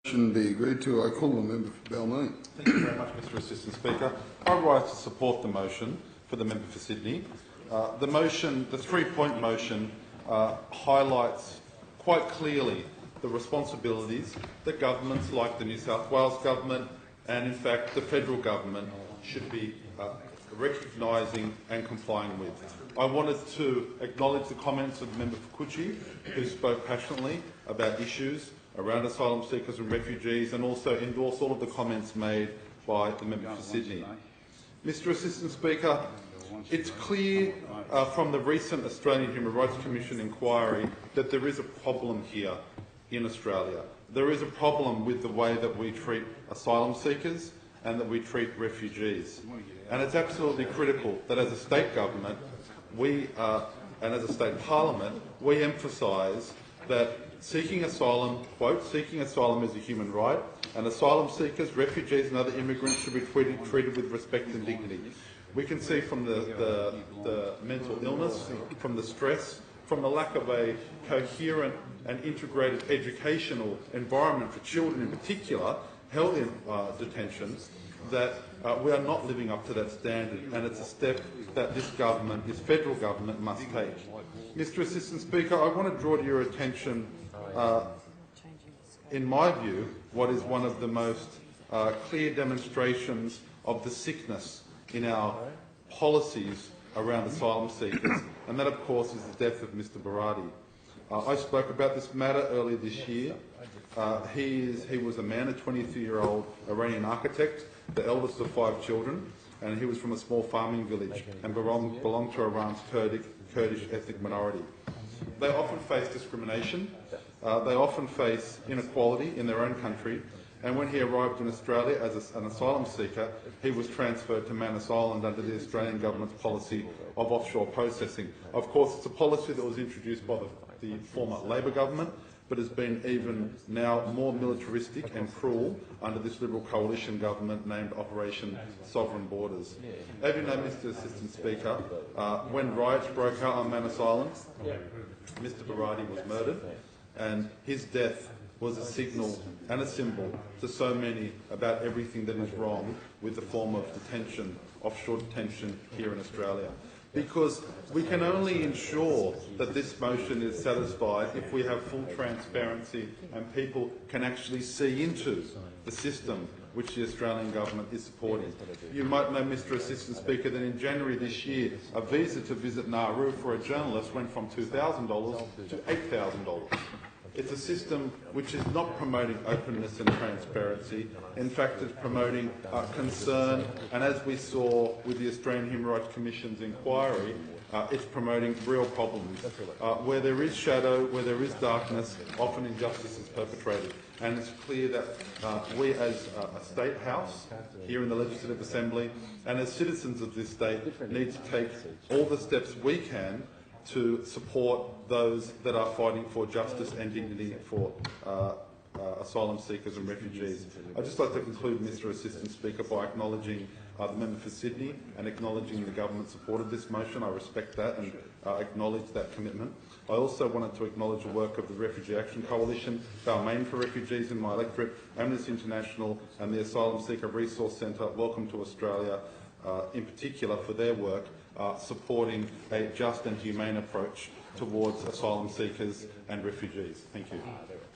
Be agreed to. I call the member for Balmain. Thank you very much, Mr Assistant Speaker. I rise to support the motion for the member for Sydney. The motion, the three-point motion, highlights quite clearly the responsibilities that governments like the New South Wales government and, in fact, the federal government should be recognising and complying with. I wanted to acknowledge the comments of the member for Coogee, who spoke passionately about issues around asylum seekers and refugees, and also endorse all of the comments made by the member for Sydney. Mr Assistant Speaker, it's clear from the recent Australian Human Rights Commission inquiry that there is a problem here in Australia. There is a problem with the way that we treat asylum seekers and that we treat refugees. And it's absolutely critical that as a state government, and as a state parliament, we emphasise that seeking asylum, quote, seeking asylum is a human right, and asylum seekers, refugees and other immigrants should be treated with respect and dignity. We can see from the mental illness, from the stress, from the lack of a coherent and integrated educational environment for children in particular, held in detention, that we are not living up to that standard, and it's a step that this government, this federal government, must take. Mr Assistant Speaker, I want to draw to your attention, in my view, what is one of the most clear demonstrations of the sickness in our policies around asylum seekers, and that, of course, is the death of Mr Barati. I spoke about this matter earlier this year. He was a man, a 23-year-old Iranian architect, the eldest of 5 children, and he was from a small farming village and belonged to Iran's Kurdish ethnic minority. They often face discrimination, they often face inequality in their own country, and when he arrived in Australia as an asylum seeker, he was transferred to Manus Island under the Australian government's policy of offshore processing. Of course, it's a policy that was introduced by the former Labor government, but has been even now more militaristic and cruel under this Liberal coalition government named Operation Sovereign Borders. As you know, Mr Assistant Speaker, when riots broke out on Manus Island, Mr Barati was murdered, and his death was a signal and a symbol to so many about everything that is wrong with the form of detention, offshore detention here in Australia. Because we can only ensure that this motion is satisfied if we have full transparency and people can actually see into the system which the Australian government is supporting. You might know, Mr Assistant Speaker, that in January this year, a visa to visit Nauru for a journalist went from $2,000 to $8,000. It's a system which is not promoting openness and transparency. In fact, it's promoting concern, and as we saw with the Australian Human Rights Commission's inquiry, it's promoting real problems. Where there is shadow, where there is darkness, often injustice is perpetrated. And it's clear that we as a state house here in the Legislative Assembly and as citizens of this state need to take all the steps we can to support those that are fighting for justice and dignity for asylum seekers and refugees. I'd just like to conclude, Mr Assistant Speaker, by acknowledging the member for Sydney and acknowledging the government supported this motion. I respect that and acknowledge that commitment. I also wanted to acknowledge the work of the Refugee Action Coalition, Balmain for Refugees in my electorate, Amnesty International and the Asylum Seeker Resource Centre, Welcome to Australia, in particular for their work supporting a just and humane approach towards asylum seekers and refugees. Thank you.